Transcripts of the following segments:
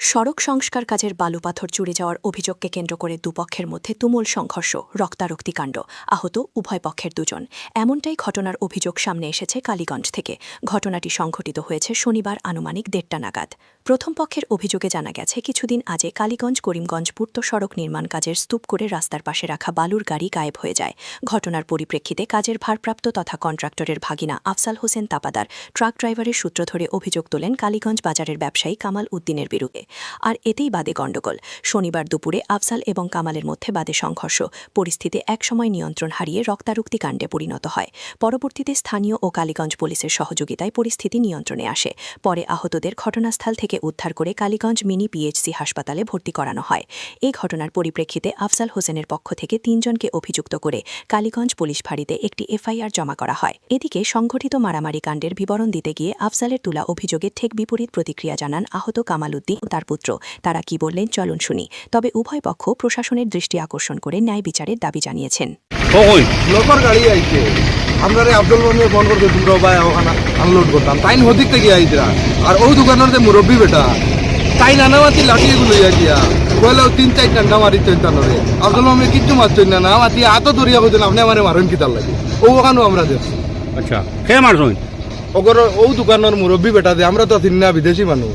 সড়ক সংস্কার কাজের বালুপাথর চুরি যাওয়ার অভিযোগকে কেন্দ্র করে দুপক্ষের মধ্যে তুমুল সংঘর্ষ, রক্তারক্তিকাণ্ড, আহত উভয় পক্ষের দুজন। এমনটাই ঘটনার অভিযোগ সামনে এসেছে কালীগঞ্জ থেকে। ঘটনাটি সংঘটিত হয়েছে শনিবার আনুমানিক ১:৩০ নাগাদ। প্রথম পক্ষের অভিযোগে জানা গেছে, কিছুদিন আগে কালীগঞ্জ করিমগঞ্জ পূর্ত সড়ক নির্মাণ কাজের স্তূপ করে রাস্তার পাশে রাখা বালুর গাড়ি গায়েব হয়ে যায়। ঘটনার পরিপ্রেক্ষিতে কাজের ভারপ্রাপ্ত তথা কন্ট্রাক্টরের ভাগিনা আফজাল হোসেন তাপাদার ট্রাক ড্রাইভারের সূত্র ধরে অভিযোগ তোলেন কালীগঞ্জ বাজারের ব্যবসায়ী কামাল উদ্দিনের বিরুদ্ধে। আর এতেই বাদে গণ্ডগোল। শনিবার দুপুরে আফজাল এবং কামালের মধ্যে বাদে সংঘর্ষ। পরিস্থিতি একসময় নিয়ন্ত্রণ হারিয়ে রক্তারক্তি কাণ্ডে পরিণত হয়। পরবর্তীতে স্থানীয় ও কালীগঞ্জ পুলিশের সহযোগিতায় পরিস্থিতি নিয়ন্ত্রণে আসে। পরে আহতদের ঘটনাস্থল থেকে উদ্ধার করে কালীগঞ্জ মিনি পিএইচসি হাসপাতালে ভর্তি করানো হয়। এই ঘটনার পরিপ্রেক্ষিতে আফজাল হোসেনের পক্ষ থেকে ৩ জনকে অভিযুক্ত করে কালীগঞ্জ পুলিশ ফাঁড়িতে একটি এফআইআর জমা করা হয়। এদিকে সংঘটিত মারামারি কাণ্ডের বিবরণ দিতে গিয়ে আফজালের তোলা অভিযোগের ঠিক বিপরীত প্রতিক্রিয়া জানান আহত কামাল উদ্দিন ও তার পুত্র। তারা কি বললেন চলুন শুনি। তবে উভয় পক্ষ প্রশাসনের দৃষ্টি আকর্ষণ করে ন্যায় বিচারের দাবি জানিয়েছেন। আমরা আব্দুল মামির ফোন করতে তোমরা ভাই ওখানে আনলোড করতাম তাই হদিক থেকে আইতরা আর ওই দোকানের যে মুরব্বী বেটা তাই নানামাতি লাঠিগুলো ইয়া দিয়া বলে ৩-৪ টান্ডা মারি তৈতানরে আব্দুল মামি কিচ্ছু মারছেন না না মাতি এত দরিয়া বলছেন আপনি আমার মারেন কি তার লাগে ও ওখানেও আমরা দেখছি। আচ্ছা কে মারছেন? ওগর ও দোকানের মুরব্বী বেটা দে আমরা তো চিনি না বিদেশি মানুষ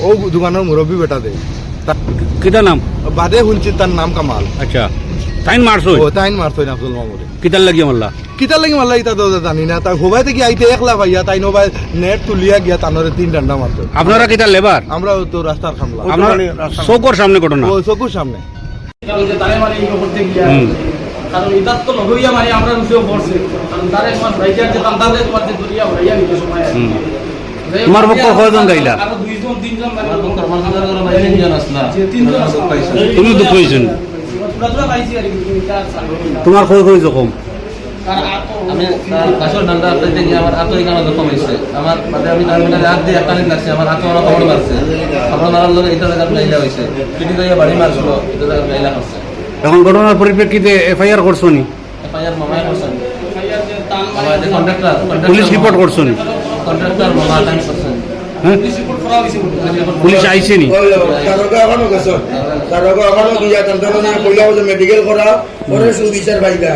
ও দোকানের মুরব্বী বেটা দে কিতা নাম বাদে শুনছি তার নাম কামাল। আচ্ছা তাইন মারছো? ও তাইন মারছেন আব্দুল মামুরে কিতার লাগি মারলা? কিতার লাগি মারলা ইতা তো জানি না তাই হোবাই থেকে আইতে একলা ভাইয়া তাই নো ভাই নেট তুলিয়া গিয়া তানরে ৩ ডান্ডা মারতো। আপনারা কিতার লেবার? আমরা তো রাস্তার খামলা আপনারা চৌকর সামনে ঘটনা? ও চকুর সামনে কারণ ইদার তো লগইয়া মারি আমরা রুসেও পড়ছে কারণ তারে তোমার ভাইজার যে তান্দারে তোমার যে দরিয়া হইয়া নিতে সময় তোমার পক্ষ কয়জন গাইলা? আর 2 জন 3 জন আমার পক্ষ আমার করে বাইরে নিয়ে আসলা যে 3 জন আসল পাইছে তুমি দুঃখ হইছেন? পুরা পাইছি আর কি তার তোমার কই জখম? আমি কাশর ডান্ডা আটতে গিয়ে আমার আতই কানা জখম হইছে আমার মানে আমি তার মধ্যে হাত দিয়ে কানে লাগছে আমার হাত আমার খবর মারছে খবর মারার লগে এটা জায়গা গাইলা হইছে পিটি গাইয়া বাড়ি মারছিল এটা জায়গা গাইলা করছে। এখন ঘটনার পরিপ্রেক্ষিতে এফআইআর করছো নি? এফআইআর মামায় করছেন আমাদের কন্ট্রাক্টর পুলিশ রিপোর্ট করছো নি? কন্ট্রাক্টর মামা টাইম করছেন। হ্যাঁ পুলিশ আইছে নি? তারকা এখনো গিয়া তার মেডিকেল করা পরে সুবিচার পাইবা।